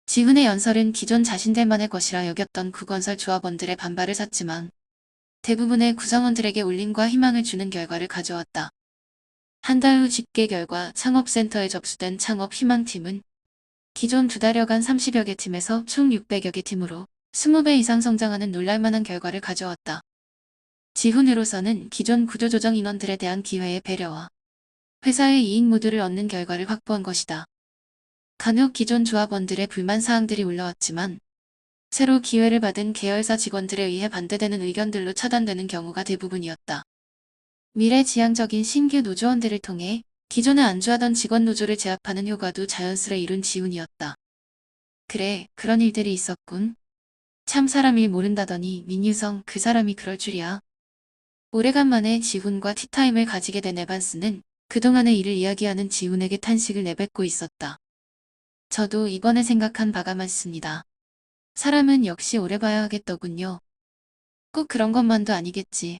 지훈의 연설은 기존 자신들만의 것이라 여겼던 구건설 조합원들의 반발을 샀지만 대부분의 구성원들에게 울림과 희망을 주는 결과를 가져왔다. 한 달 후 집계 결과 창업센터에 접수된 창업희망팀은 기존 2달여간 30여 개 팀에서 총 600여 개 팀으로 20배 이상 성장하는 놀랄만한 결과를 가져왔다. 지훈으로서는 기존 구조조정 인원들에 대한 기회의 배려와 회사의 이익 모두를 얻는 결과를 확보한 것이다. 간혹 기존 조합원들의 불만 사항들이 올라왔지만 새로 기회를 받은 계열사 직원들에 의해 반대되는 의견들로 차단되는 경우가 대부분이었다. 미래지향적인 신규 노조원들을 통해 기존에 안주하던 직원 노조를 제압하는 효과도 자연스레 이룬 지훈이었다. 그래, 그런 일들이 있었군. 참 사람 일 모른다더니 민유성 그 사람이 그럴 줄이야. 오래간만에 지훈과 티타임을 가지게 된 에반스는 그동안의 일을 이야기하는 지훈에게 탄식을 내뱉고 있었다. 저도 이번에 생각한 바가 많습니다. 사람은 역시 오래 봐야 하겠더군요. 꼭 그런 것만도 아니겠지.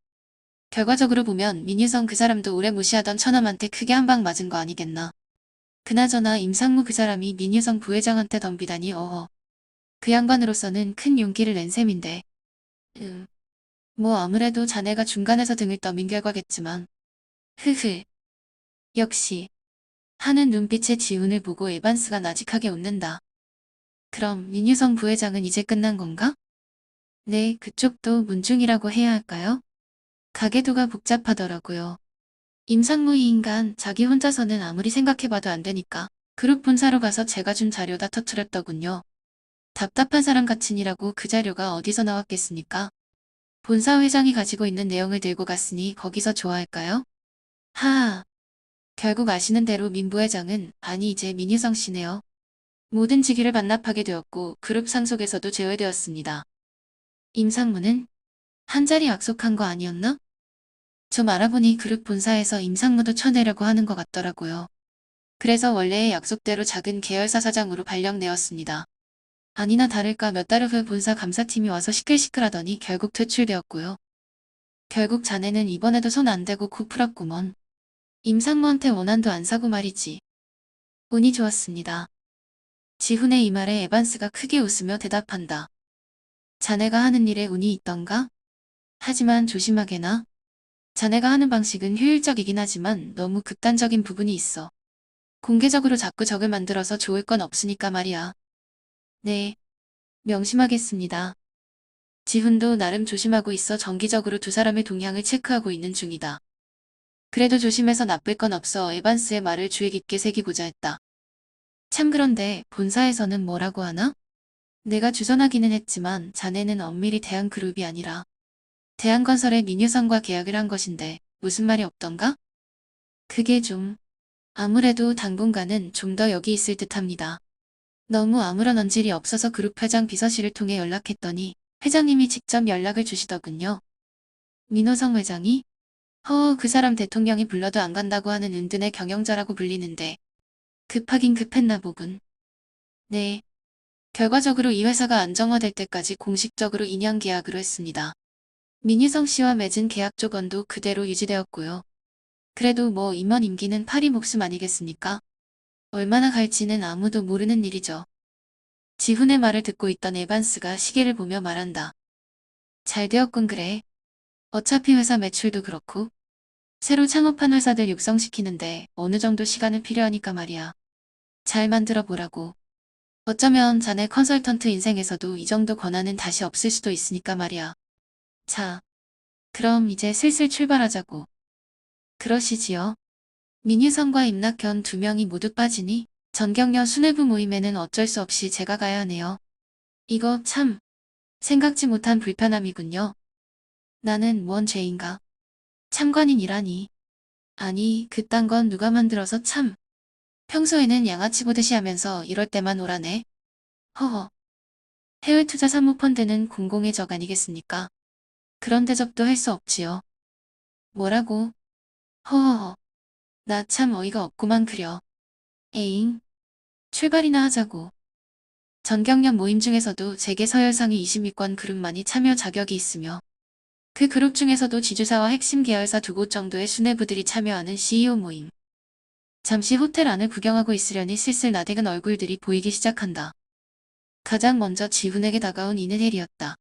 결과적으로 보면 민유성 그 사람도 오래 무시하던 처남한테 크게 한 방 맞은 거 아니겠나. 그나저나 임상무 그 사람이 민유성 부회장한테 덤비다니 어허. 그 양반으로서는 큰 용기를 낸 셈인데. 뭐 아무래도 자네가 중간에서 등을 떠민 결과겠지만. 흐흐. 역시. 하는 눈빛의 지훈을 보고 에반스가 나직하게 웃는다. 그럼 민유성 부회장은 이제 끝난 건가? 네, 그쪽도 문중이라고 해야 할까요? 가계도가 복잡하더라고요. 임상무 이 인간 자기 혼자서는 아무리 생각해봐도 안 되니까 그룹 본사로 가서 제가 준 자료 다 터트렸더군요. 답답한 사람 같으니라고 그 자료가 어디서 나왔겠습니까? 본사 회장이 가지고 있는 내용을 들고 갔으니 거기서 좋아할까요? 하하. 결국 아시는 대로 민 부회장은 아니 이제 민유성 씨네요. 모든 직위를 반납하게 되었고 그룹 상속에서도 제외되었습니다. 임상무는 한 자리 약속한 거 아니었나? 좀 알아보니 그룹 본사에서 임상무도 쳐내려고 하는 것 같더라고요. 그래서 원래의 약속대로 작은 계열사 사장으로 발령내었습니다. 아니나 다를까 몇 달 후 본사 감사팀이 와서 시끌시끌하더니 결국 퇴출되었고요. 결국 자네는 이번에도 손 안 대고 코 풀었구먼. 임상무한테 원한도 안 사고 말이지. 운이 좋았습니다. 지훈의 이 말에 에반스가 크게 웃으며 대답한다. 자네가 하는 일에 운이 있던가? 하지만 조심하게나. 자네가 하는 방식은 효율적이긴 하지만 너무 극단적인 부분이 있어. 공개적으로 자꾸 적을 만들어서 좋을 건 없으니까 말이야. 네. 명심하겠습니다. 지훈도 나름 조심하고 있어 정기적으로 두 사람의 동향을 체크하고 있는 중이다. 그래도 조심해서 나쁠 건 없어 에반스의 말을 주의 깊게 새기고자 했다. 참 그런데 본사에서는 뭐라고 하나? 내가 주선하기는 했지만 자네는 엄밀히 대한그룹이 아니라 대한건설의 민유성과 계약을 한 것인데 무슨 말이 없던가? 그게 좀 아무래도 당분간은 좀 더 여기 있을 듯합니다. 너무 아무런 언질이 없어서 그룹 회장 비서실을 통해 연락했더니 회장님이 직접 연락을 주시더군요. 민호성 회장이? 그 사람 대통령이 불러도 안 간다고 하는 은둔의 경영자라고 불리는데 급하긴 급했나 보군. 네. 결과적으로 이 회사가 안정화될 때까지 공식적으로 2년 계약으로 했습니다. 민유성 씨와 맺은 계약 조건도 그대로 유지되었고요. 그래도 뭐 임원 임기는 파리 목숨 아니겠습니까? 얼마나 갈지는 아무도 모르는 일이죠. 지훈의 말을 듣고 있던 에반스가 시계를 보며 말한다. 잘 되었군 그래. 어차피 회사 매출도 그렇고 새로 창업한 회사들 육성시키는데 어느 정도 시간은 필요하니까 말이야. 잘 만들어 보라고. 어쩌면 자네 컨설턴트 인생에서도 이 정도 권한은 다시 없을 수도 있으니까 말이야. 자, 그럼 이제 슬슬 출발하자고. 그러시지요. 민유성과 임낙현 두 명이 모두 빠지니 전경련 수뇌부 모임에는 어쩔 수 없이 제가 가야 하네요. 이거 참 생각지 못한 불편함이군요. 나는 뭔 죄인가. 참관인이라니. 아니 그딴 건 누가 만들어서 참. 평소에는 양아치 보듯이 하면서 이럴 때만 오라네. 허허. 해외투자 사모펀드는 공공의 적 아니겠습니까? 그런 대접도 할 수 없지요. 뭐라고? 허허허. 나 참 어이가 없구만 그려. 에잉. 출발이나 하자고. 전경련 모임 중에서도 재계 서열상위 20위권 그룹만이 참여 자격이 있으며 그 그룹 중에서도 지주사와 핵심 계열사 두 곳 정도의 수뇌부들이 참여하는 CEO 모임. 잠시 호텔 안을 구경하고 있으려니 슬슬 나대근 얼굴들이 보이기 시작한다. 가장 먼저 지훈에게 다가온 이는 혜리였다.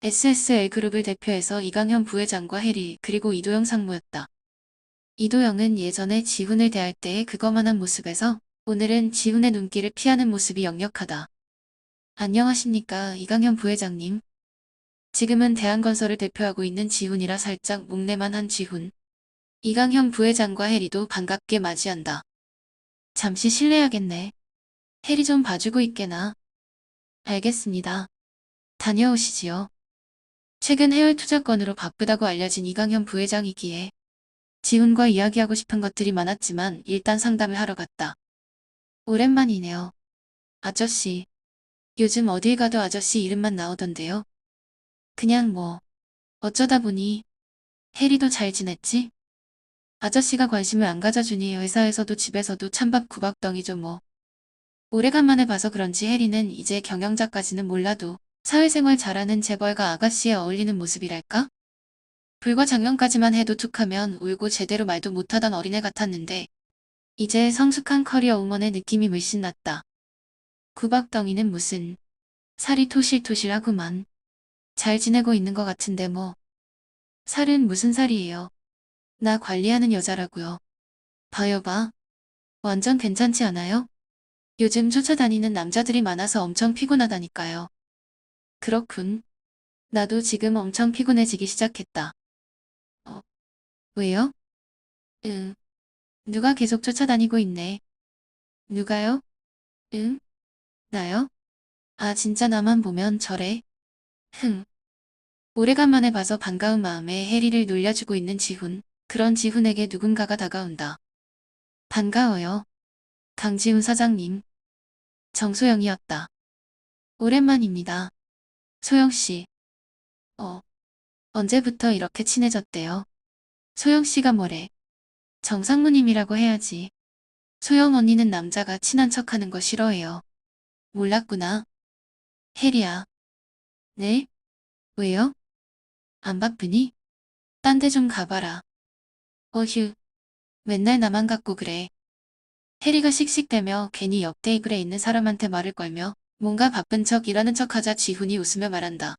SSL그룹을 대표해서 이강현 부회장과 혜리 그리고 이도영 상무였다. 이도영은 예전에 지훈을 대할 때의 그거만한 모습에서 오늘은 지훈의 눈길을 피하는 모습이 역력하다. 안녕하십니까 이강현 부회장님. 지금은 대한건설을 대표하고 있는 지훈이라 살짝 묵내만 한 지훈. 이강현 부회장과 혜리도 반갑게 맞이한다. 잠시 실례하겠네. 혜리 좀 봐주고 있게나. 알겠습니다. 다녀오시지요. 최근 해외 투자건으로 바쁘다고 알려진 이강현 부회장이기에 지훈과 이야기하고 싶은 것들이 많았지만 일단 상담을 하러 갔다. 오랜만이네요. 아저씨. 요즘 어딜 가도 아저씨 이름만 나오던데요. 그냥 뭐 어쩌다 보니. 혜리도 잘 지냈지? 아저씨가 관심을 안 가져주니 회사에서도 집에서도 찬밥 구박덩이죠 뭐. 오래간만에 봐서 그런지 혜리는 이제 경영자까지는 몰라도 사회생활 잘하는 재벌가 아가씨에 어울리는 모습이랄까? 불과 작년까지만 해도 툭하면 울고 제대로 말도 못하던 어린애 같았는데 이제 성숙한 커리어 우먼의 느낌이 물씬 났다. 구박덩이는 무슨. 살이 토실토실하구만. 잘 지내고 있는 것 같은데 뭐. 살은 무슨 살이에요. 나 관리하는 여자라고요. 봐요 봐. 완전 괜찮지 않아요? 요즘 쫓아다니는 남자들이 많아서 엄청 피곤하다니까요. 그렇군. 나도 지금 엄청 피곤해지기 시작했다. 왜요? 응. 누가 계속 쫓아다니고 있네. 누가요? 응? 나요? 아 진짜 나만 보면 저래? 흥. 오래간만에 봐서 반가운 마음에 혜리를 놀려주고 있는 지훈. 그런 지훈에게 누군가가 다가온다. 반가워요. 강지훈 사장님. 정소영이었다. 오랜만입니다. 소영씨. 언제부터 이렇게 친해졌대요? 소영씨가 뭐래? 정상무님이라고 해야지. 소영 언니는 남자가 친한 척하는 거 싫어해요. 몰랐구나. 혜리야. 네? 왜요? 안 바쁘니? 딴 데 좀 가봐라. 어휴. 맨날 나만 갖고 그래. 혜리가 씩씩대며 괜히 옆 테이블에 있는 사람한테 말을 걸며 뭔가 바쁜 척 일하는 척하자 지훈이 웃으며 말한다.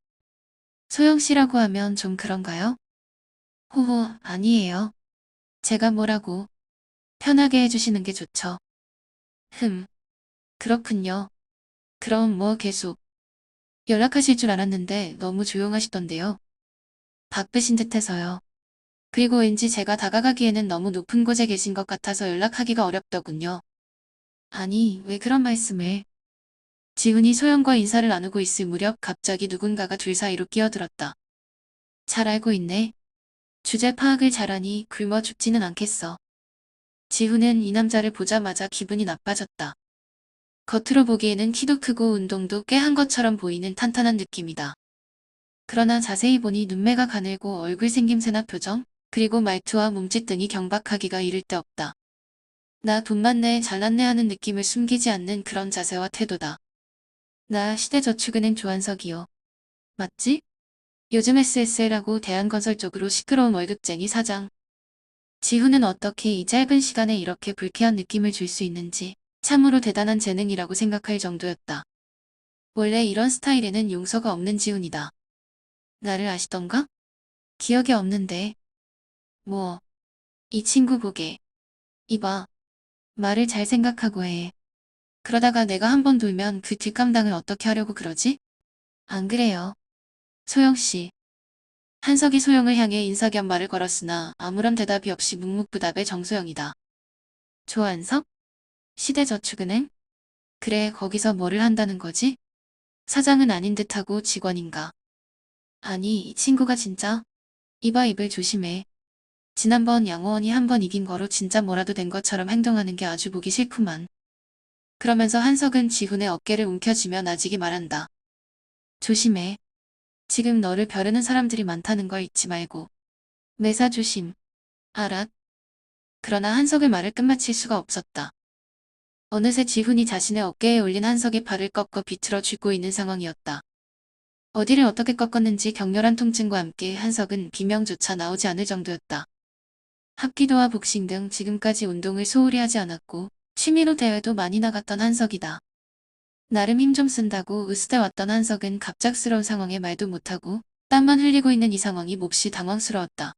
소영씨라고 하면 좀 그런가요? 호호, 아니에요. 제가 뭐라고. 편하게 해주시는 게 좋죠. 그렇군요. 그럼 뭐 계속 연락하실 줄 알았는데 너무 조용하시던데요. 바쁘신 듯해서요. 그리고 왠지 제가 다가가기에는 너무 높은 곳에 계신 것 같아서 연락하기가 어렵더군요. 아니, 왜 그런 말씀을. 지훈이 소영과 인사를 나누고 있을 무렵 갑자기 누군가가 둘 사이로 끼어들었다. 잘 알고 있네. 주제 파악을 잘하니 굶어 죽지는 않겠어. 지훈은 이 남자를 보자마자 기분이 나빠졌다. 겉으로 보기에는 키도 크고 운동도 꽤 한 것처럼 보이는 탄탄한 느낌이다. 그러나 자세히 보니 눈매가 가늘고 얼굴 생김새나 표정, 그리고 말투와 몸짓 등이 경박하기가 이를 데 없다. 나 돈 많네 잘났네 하는 느낌을 숨기지 않는 그런 자세와 태도다. 나 시대저축은행 조한석이요. 맞지? 요즘 SSL하고 대한건설 쪽으로 시끄러운 월급쟁이 사장. 지훈은 어떻게 이 짧은 시간에 이렇게 불쾌한 느낌을 줄 수 있는지 참으로 대단한 재능이라고 생각할 정도였다. 원래 이런 스타일에는 용서가 없는 지훈이다. 나를 아시던가? 기억이 없는데. 뭐, 이 친구 보게. 이봐. 말을 잘 생각하고 해. 그러다가 내가 한 번 돌면 그 뒷감당을 어떻게 하려고 그러지? 안 그래요. 소영씨. 한석이 소영을 향해 인사 겸 말을 걸었으나 아무런 대답이 없이 묵묵부답의 정소영이다. 조한석? 시대저축은행? 그래 거기서 뭐를 한다는 거지? 사장은 아닌 듯하고 직원인가? 아니 이 친구가 진짜? 이봐 입을 조심해. 지난번 양호원이 한 번 이긴 거로 진짜 뭐라도 된 것처럼 행동하는 게 아주 보기 싫구만. 그러면서 한석은 지훈의 어깨를 움켜쥐며 나지기 말한다. 조심해. 지금 너를 벼르는 사람들이 많다는 걸 잊지 말고. 매사 조심. 알았. 그러나 한석의 말을 끝마칠 수가 없었다. 어느새 지훈이 자신의 어깨에 올린 한석의 팔을 꺾어 비틀어 쥐고 있는 상황이었다. 어디를 어떻게 꺾었는지 격렬한 통증과 함께 한석은 비명조차 나오지 않을 정도였다. 합기도와 복싱 등 지금까지 운동을 소홀히 하지 않았고 취미로 대회도 많이 나갔던 한석이다. 나름 힘 좀 쓴다고 으스대왔던 한석은 갑작스러운 상황에 말도 못하고 땀만 흘리고 있는 이 상황이 몹시 당황스러웠다.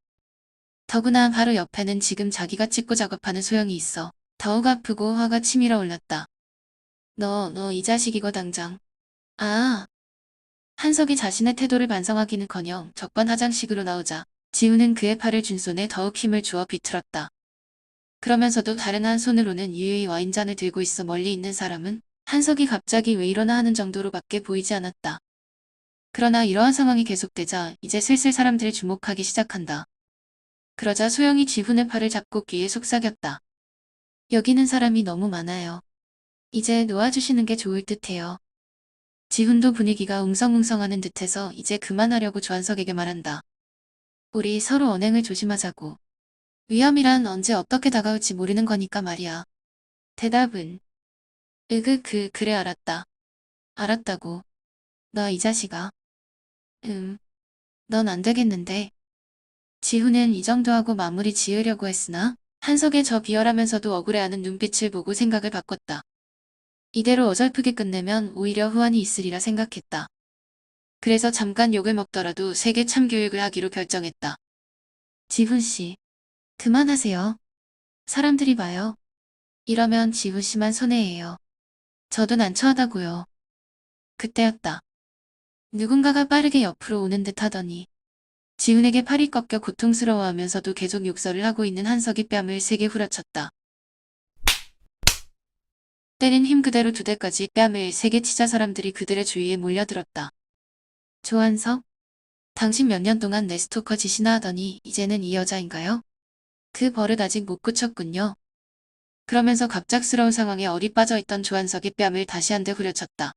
더구나 바로 옆에는 지금 자기가 찍고 작업하는 소영이 있어 더욱 아프고 화가 치밀어 올랐다. 너 이 자식 이거 당장. 아. 한석이 자신의 태도를 반성하기는커녕 적반하장식으로 나오자 지우는 그의 팔을 쥔 손에 더욱 힘을 주어 비틀었다. 그러면서도 다른 한 손으로는 유유히 와인잔을 들고 있어 멀리 있는 사람은 한석이 갑자기 왜 이러나 하는 정도로밖에 보이지 않았다. 그러나 이러한 상황이 계속되자 이제 슬슬 사람들이 주목하기 시작한다. 그러자 소영이 지훈의 팔을 잡고 귀에 속삭였다. 여기는 사람이 너무 많아요. 이제 놓아주시는 게 좋을 듯해요. 지훈도 분위기가 웅성웅성하는 듯해서 이제 그만하려고 조한석에게 말한다. 우리 서로 언행을 조심하자고. 위험이란 언제 어떻게 다가올지 모르는 거니까 말이야. 대답은 그래 알았다. 알았다고. 너 이 자식아. 넌 안 되겠는데. 지훈은 이 정도 하고 마무리 지으려고 했으나 한석의 저 비열하면서도 억울해하는 눈빛을 보고 생각을 바꿨다. 이대로 어설프게 끝내면 오히려 후환이 있으리라 생각했다. 그래서 잠깐 욕을 먹더라도 세게 참교육을 하기로 결정했다. 지훈씨, 그만하세요. 사람들이 봐요. 이러면 지훈씨만 손해예요. 저도 난처하다고요. 그때였다. 누군가가 빠르게 옆으로 오는 듯 하더니 지훈에게 팔이 꺾여 고통스러워하면서도 계속 욕설을 하고 있는 한석이 뺨을 세게 후려쳤다. 때린 힘 그대로 두 대까지 뺨을 세게 치자 사람들이 그들의 주위에 몰려들었다. 조한석? 당신 몇 년 동안 내 스토커 짓이나 하더니 이제는 이 여자인가요? 그 버릇 아직 못 고쳤군요. 그러면서 갑작스러운 상황에 얼이 빠져있던 조한석의 뺨을 다시 한 대 후려쳤다.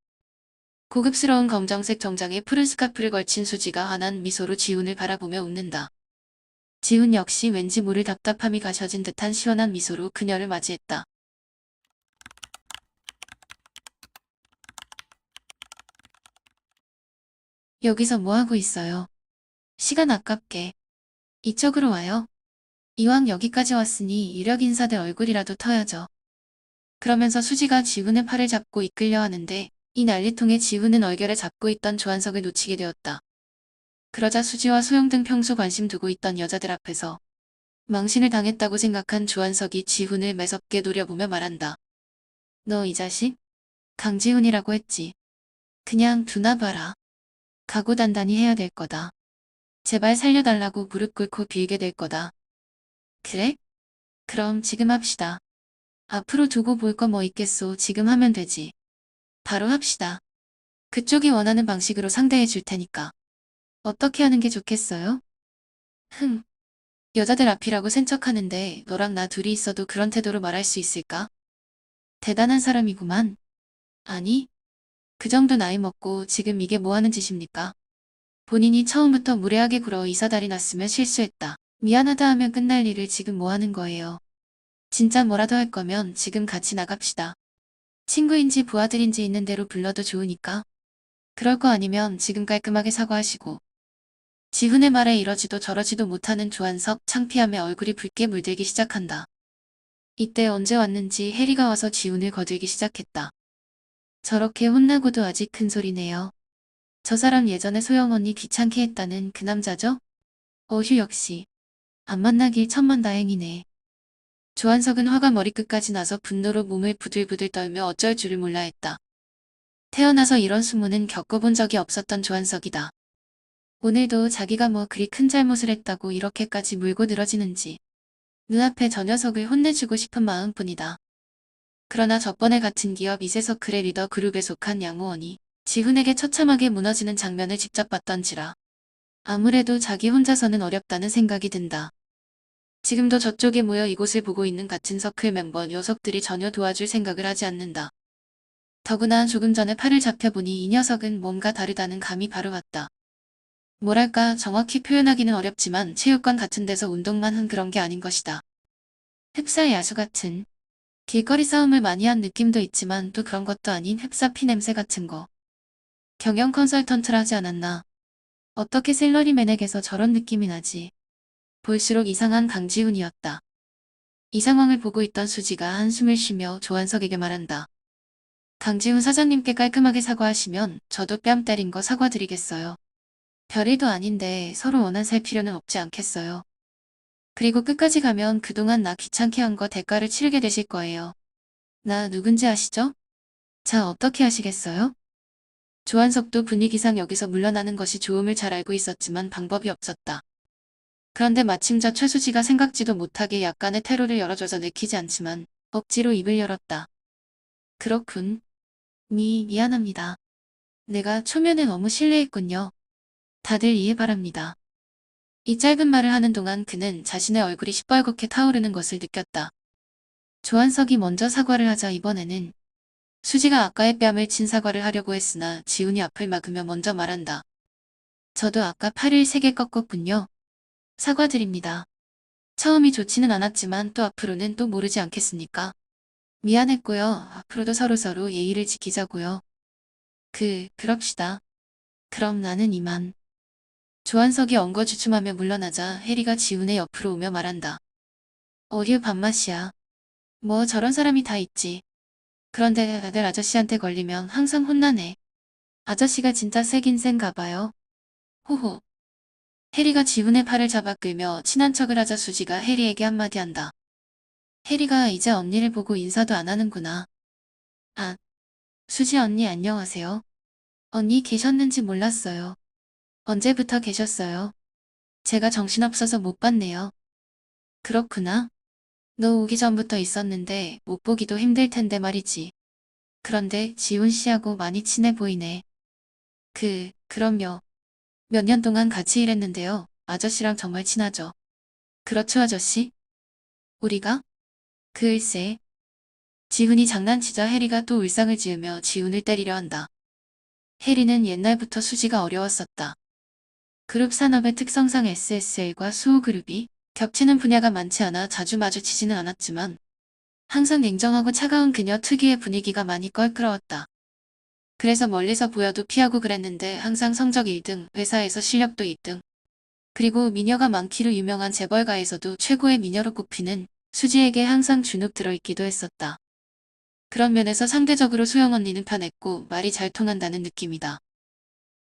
고급스러운 검정색 정장에 푸른 스카프를 걸친 수지가 환한 미소로 지훈을 바라보며 웃는다. 지훈 역시 왠지 모를 답답함이 가셔진 듯한 시원한 미소로 그녀를 맞이했다. 여기서 뭐하고 있어요? 시간 아깝게. 이쪽으로 와요. 이왕 여기까지 왔으니 유력 인사들 얼굴이라도 터야죠. 그러면서 수지가 지훈의 팔을 잡고 이끌려 하는데 이 난리통에 지훈은 얼결에 잡고 있던 조한석을 놓치게 되었다. 그러자 수지와 소영 등 평소 관심 두고 있던 여자들 앞에서 망신을 당했다고 생각한 조한석이 지훈을 매섭게 노려보며 말한다. 너 이 자식? 강지훈이라고 했지. 그냥 두나 봐라. 각오 단단히 해야 될 거다. 제발 살려달라고 무릎 꿇고 빌게 될 거다. 그래? 그럼 지금 합시다. 앞으로 두고 볼 거 뭐 있겠소. 지금 하면 되지. 바로 합시다. 그쪽이 원하는 방식으로 상대해 줄 테니까. 어떻게 하는 게 좋겠어요? 여자들 앞이라고 센 척하는데 너랑 나 둘이 있어도 그런 태도로 말할 수 있을까? 대단한 사람이구만. 아니, 그 정도 나이 먹고 지금 이게 뭐 하는 짓입니까? 본인이 처음부터 무례하게 굴어 이사달이 났으면 실수했다. 미안하다 하면 끝날 일을 지금 뭐 하는 거예요. 진짜 뭐라도 할 거면 지금 같이 나갑시다. 친구인지 부하들인지 있는 대로 불러도 좋으니까. 그럴 거 아니면 지금 깔끔하게 사과하시고. 지훈의 말에 이러지도 저러지도 못하는 조한석 창피함에 얼굴이 붉게 물들기 시작한다. 이때 언제 왔는지 혜리가 와서 지훈을 거들기 시작했다. 저렇게 혼나고도 아직 큰 소리네요. 저 사람 예전에 소영 언니 귀찮게 했다는 그 남자죠? 어휴 역시. 안 만나길 천만다행이네. 조한석은 화가 머리끝까지 나서 분노로 몸을 부들부들 떨며 어쩔 줄을 몰라 했다. 태어나서 이런 수모는 겪어본 적이 없었던 조한석이다. 오늘도 자기가 뭐 그리 큰 잘못을 했다고 이렇게까지 물고 늘어지는지 눈앞에 저 녀석을 혼내주고 싶은 마음뿐이다. 그러나 저번에 같은 기업 이세서클의 리더 그룹에 속한 양호원이 지훈에게 처참하게 무너지는 장면을 직접 봤던지라 아무래도 자기 혼자서는 어렵다는 생각이 든다. 지금도 저쪽에 모여 이곳을 보고 있는 같은 서클 멤버 녀석들이 전혀 도와줄 생각을 하지 않는다. 더구나 조금 전에 팔을 잡혀보니 이 녀석은 뭔가 다르다는 감이 바로 왔다. 뭐랄까 정확히 표현하기는 어렵지만 체육관 같은 데서 운동만 한 그런 게 아닌 것이다. 흡사 야수 같은 길거리 싸움을 많이 한 느낌도 있지만 또 그런 것도 아닌 흡사 피냄새 같은 거. 경영 컨설턴트라지 않았나. 어떻게 샐러리맨에게서 저런 느낌이 나지. 볼수록 이상한 강지훈이었다. 이 상황을 보고 있던 수지가 한숨을 쉬며 조한석에게 말한다. 강지훈 사장님께 깔끔하게 사과하시면 저도 뺨 때린 거 사과드리겠어요. 별일도 아닌데 서로 원한 살 필요는 없지 않겠어요. 그리고 끝까지 가면 그동안 나 귀찮게 한 거 대가를 치르게 되실 거예요. 나 누군지 아시죠? 자, 어떻게 하시겠어요? 조한석도 분위기상 여기서 물러나는 것이 좋음을 잘 알고 있었지만 방법이 없었다. 그런데 마침 저 최수지가 생각지도 못하게 약간의 태로를 열어줘서 내키지 않지만 억지로 입을 열었다. 그렇군. 미안합니다. 내가 초면에 너무 실례했군요. 다들 이해 바랍니다. 이 짧은 말을 하는 동안 그는 자신의 얼굴이 시뻘겋게 타오르는 것을 느꼈다. 조한석이 먼저 사과를 하자 이번에는 수지가 아까의 뺨을 친 사과를 하려고 했으나 지훈이 앞을 막으며 먼저 말한다. 저도 아까 팔을 3개 꺾었군요. 사과드립니다. 처음이 좋지는 않았지만 또 앞으로는 또 모르지 않겠습니까? 미안했고요. 앞으로도 서로서로 예의를 지키자고요. 그럽시다. 그럼 나는 이만. 조한석이 엉거주춤하며 물러나자 혜리가 지훈의 옆으로 오며 말한다. 어휴 밥맛이야. 뭐 저런 사람이 다 있지. 그런데 다들 아저씨한테 걸리면 항상 혼나네. 아저씨가 진짜 세긴 센가 봐요. 호호. 혜리가 지훈의 팔을 잡아 끌며 친한 척을 하자 수지가 혜리에게 한마디 한다. 혜리가 이제 언니를 보고 인사도 안 하는구나. 아, 수지 언니 안녕하세요. 언니 계셨는지 몰랐어요. 언제부터 계셨어요? 제가 정신없어서 못 봤네요. 그렇구나. 너 오기 전부터 있었는데 못 보기도 힘들 텐데 말이지. 그런데 지훈 씨하고 많이 친해 보이네. 그럼요. 몇 년 동안 같이 일했는데요. 아저씨랑 정말 친하죠. 그렇죠, 아저씨? 우리가? 글쎄. 지훈이 장난치자 혜리가 또 울상을 지으며 지훈을 때리려 한다. 혜리는 옛날부터 수지가 어려웠었다. 그룹 산업의 특성상 SSL과 수호그룹이 겹치는 분야가 많지 않아 자주 마주치지는 않았지만 항상 냉정하고 차가운 그녀 특유의 분위기가 많이 껄끄러웠다. 그래서 멀리서 보여도 피하고 그랬는데 항상 성적 1등, 회사에서 실력도 2등. 그리고 미녀가 많기로 유명한 재벌가에서도 최고의 미녀로 꼽히는 수지에게 항상 주눅 들어있기도 했었다. 그런 면에서 상대적으로 소영 언니는 편했고 말이 잘 통한다는 느낌이다.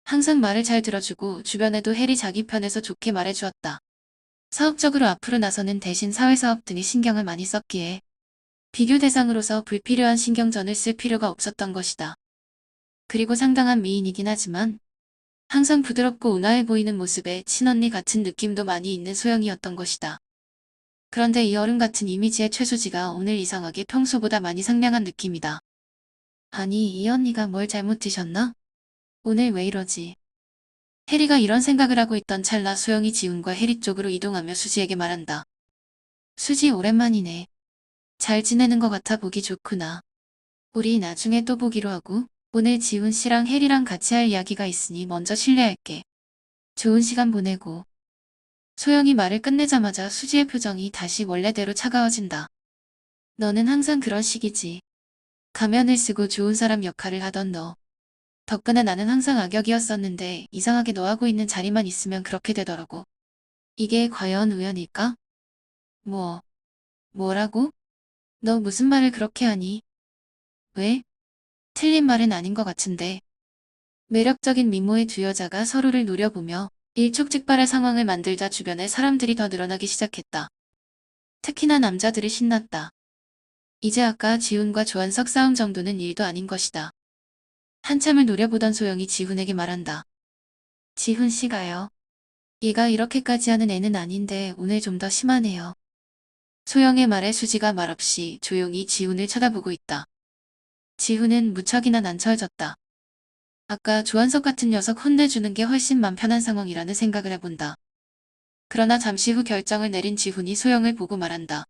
항상 말을 잘 들어주고 주변에도 혜리 자기 편에서 좋게 말해주었다. 사업적으로 앞으로 나서는 대신 사회사업 등에 신경을 많이 썼기에 비교 대상으로서 불필요한 신경전을 쓸 필요가 없었던 것이다. 그리고 상당한 미인이긴 하지만 항상 부드럽고 온화해 보이는 모습에 친언니 같은 느낌도 많이 있는 소영이었던 것이다. 그런데 이 어른 같은 이미지의 최수지가 오늘 이상하게 평소보다 많이 상냥한 느낌이다. 아니, 이 언니가 뭘 잘못 드셨나? 오늘 왜 이러지? 혜리가 이런 생각을 하고 있던 찰나 소영이 지훈과 혜리 쪽으로 이동하며 수지에게 말한다. 수지 오랜만이네. 잘 지내는 것 같아 보기 좋구나. 우리 나중에 또 보기로 하고 오늘 지훈 씨랑 혜리랑 같이 할 이야기가 있으니 먼저 실례할게. 좋은 시간 보내고. 소영이 말을 끝내자마자 수지의 표정이 다시 원래대로 차가워진다. 너는 항상 그런 식이지. 가면을 쓰고 좋은 사람 역할을 하던 너. 덕분에 나는 항상 악역이었었는데 이상하게 너하고 있는 자리만 있으면 그렇게 되더라고. 이게 과연 우연일까? 뭐라고? 너 무슨 말을 그렇게 하니? 왜? 틀린 말은 아닌 것 같은데. 매력적인 미모의 두 여자가 서로를 노려보며 일촉즉발의 상황을 만들자 주변에 사람들이 더 늘어나기 시작했다. 특히나 남자들이 신났다. 이제 아까 지훈과 조한석 싸움 정도는 일도 아닌 것이다. 한참을 노려보던 소영이 지훈에게 말한다. 지훈 씨가요. 얘가 이렇게까지 하는 애는 아닌데 오늘 좀 더 심하네요. 소영의 말에 수지가 말없이 조용히 지훈을 쳐다보고 있다. 지훈은 무척이나 난처해졌다. 아까 조한석 같은 녀석 혼내주는 게 훨씬 맘 편한 상황이라는 생각을 해본다. 그러나 잠시 후 결정을 내린 지훈이 소영을 보고 말한다.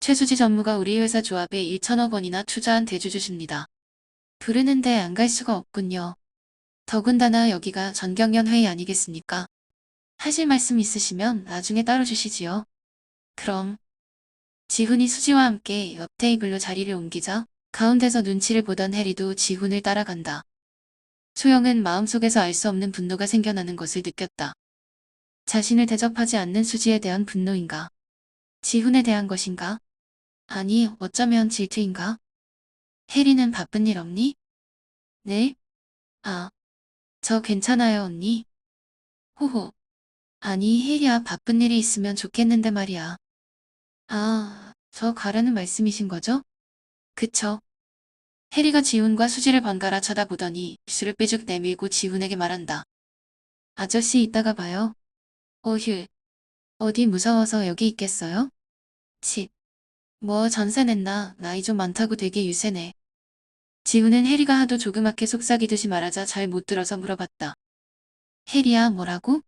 최수지 전무가 우리 회사 조합에 1천억 원이나 투자한 대주주십니다. 부르는데 안 갈 수가 없군요. 더군다나 여기가 전경련 회의 아니겠습니까? 하실 말씀 있으시면 나중에 따로 주시지요. 그럼. 지훈이 수지와 함께 옆 테이블로 자리를 옮기자 가운데서 눈치를 보던 혜리도 지훈을 따라간다. 소영은 마음속에서 알 수 없는 분노가 생겨나는 것을 느꼈다. 자신을 대접하지 않는 수지에 대한 분노인가? 지훈에 대한 것인가? 아니, 어쩌면 질투인가? 혜리는 바쁜 일 없니? 네? 아, 저 괜찮아요, 언니. 호호. 아니, 혜리야, 바쁜 일이 있으면 좋겠는데 말이야. 아, 저 가라는 말씀이신 거죠? 그쵸. 혜리가 지훈과 수지를 번갈아 쳐다보더니 입술을 삐죽 내밀고 지훈에게 말한다. 아저씨 이따가 봐요. 어휴, 어디 무서워서 여기 있겠어요? 칫, 뭐 전세 냈나, 나이 좀 많다고 되게 유세네. 지훈은 혜리가 하도 조그맣게 속삭이듯이 말하자 잘 못 들어서 물어봤다. 혜리야, 뭐라고?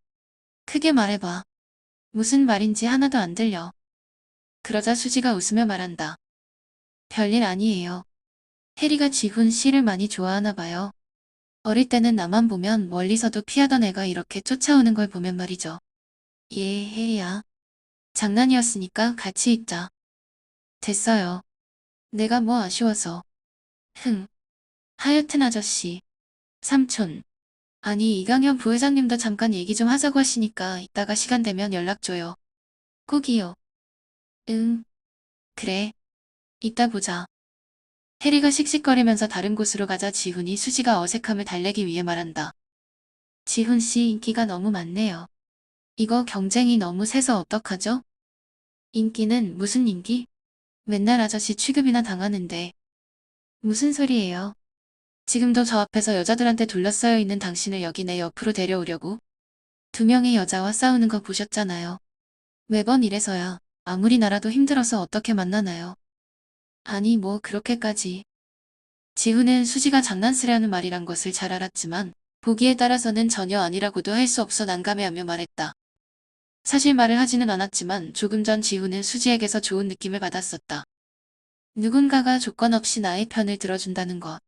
크게 말해봐. 무슨 말인지 하나도 안 들려. 그러자 수지가 웃으며 말한다. 별일 아니에요. 혜리가 지훈 씨를 많이 좋아하나 봐요. 어릴 때는 나만 보면 멀리서도 피하던 애가 이렇게 쫓아오는 걸 보면 말이죠. 예, 혜리야. 장난이었으니까 같이 있자. 됐어요. 내가 뭐 아쉬워서. 흥. 하여튼 아저씨. 삼촌. 아니 이강현 부회장님도 잠깐 얘기 좀 하자고 하시니까 이따가 시간 되면 연락 줘요. 꼭이요. 응. 그래. 이따 보자. 혜리가 씩씩거리면서 다른 곳으로 가자 지훈이 수지가 어색함을 달래기 위해 말한다. 지훈 씨 인기가 너무 많네요. 이거 경쟁이 너무 세서 어떡하죠? 인기는 무슨 인기? 맨날 아저씨 취급이나 당하는데. 무슨 소리예요? 지금도 저 앞에서 여자들한테 둘러싸여 있는 당신을 여기 내 옆으로 데려오려고 2명의 여자와 싸우는 거 보셨잖아요. 매번 이래서야 아무리 나라도 힘들어서 어떻게 만나나요? 아니 뭐 그렇게까지. 지훈은 수지가 장난스레하는 말이란 것을 잘 알았지만 보기에 따라서는 전혀 아니라고도 할 수 없어 난감해하며 말했다. 사실 말을 하지는 않았지만 조금 전 지훈은 수지에게서 좋은 느낌을 받았었다. 누군가가 조건 없이 나의 편을 들어준다는 것.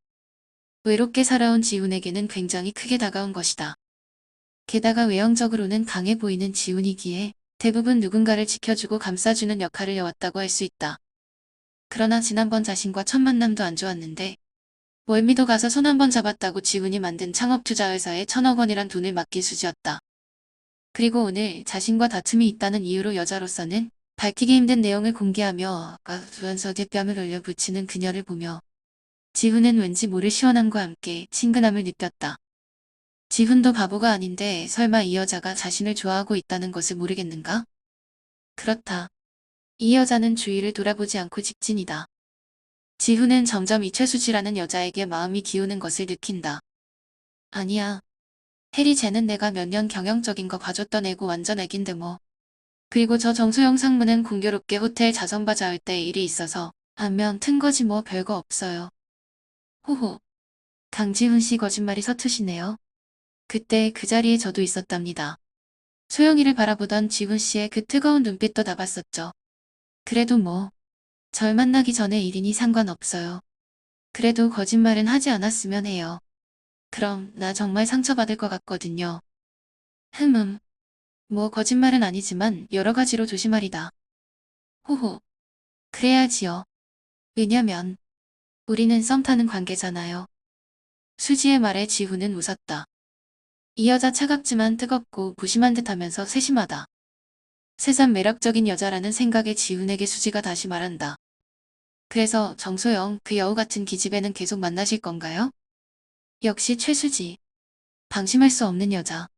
외롭게 살아온 지훈에게는 굉장히 크게 다가온 것이다. 게다가 외형적으로는 강해 보이는 지훈이기에 대부분 누군가를 지켜주고 감싸주는 역할을 해왔다고 할 수 있다. 그러나 지난번 자신과 첫 만남도 안 좋았는데 월미도 가서 손 한 번 잡았다고 지훈이 만든 창업투자회사에 1,000억 원이란 돈을 맡긴 수지였다. 그리고 오늘 자신과 다툼이 있다는 이유로 여자로서는 밝히기 힘든 내용을 공개하며 가두면서 뒷뺨을 올려 붙이는 그녀를 보며 지훈은 왠지 모를 시원함과 함께 친근함을 느꼈다. 지훈도 바보가 아닌데 설마 이 여자가 자신을 좋아하고 있다는 것을 모르겠는가? 그렇다. 이 여자는 주위를 돌아보지 않고 직진이다. 지훈은 점점 이 최수지라는 여자에게 마음이 기우는 것을 느낀다. 아니야. 혜리 쟤는 내가 몇 년 경영적인 거 봐줬던 애고 완전 애긴데 뭐. 그리고 저 정소영 상무는 공교롭게 호텔 자선바자 할 때 일이 있어서 안면 튼 거지 뭐 별거 없어요. 호호. 강지훈 씨 거짓말이 서투시네요. 그때 그 자리에 저도 있었답니다. 소영이를 바라보던 지훈 씨의 그 뜨거운 눈빛도 다 봤었죠. 그래도 뭐. 절 만나기 전에 일이니 상관없어요. 그래도 거짓말은 하지 않았으면 해요. 그럼 나 정말 상처받을 것 같거든요. 뭐 거짓말은 아니지만 여러 가지로 조심하리다. 호호. 그래야지요. 왜냐면 우리는 썸 타는 관계잖아요. 수지의 말에 지훈은 웃었다. 이 여자 차갑지만 뜨겁고 무심한 듯하면서 세심하다. 새삼 매력적인 여자라는 생각에 지훈에게 수지가 다시 말한다. 그래서 정소영 그 여우 같은 기집애는 계속 만나실 건가요? 역시 최수지. 방심할 수 없는 여자.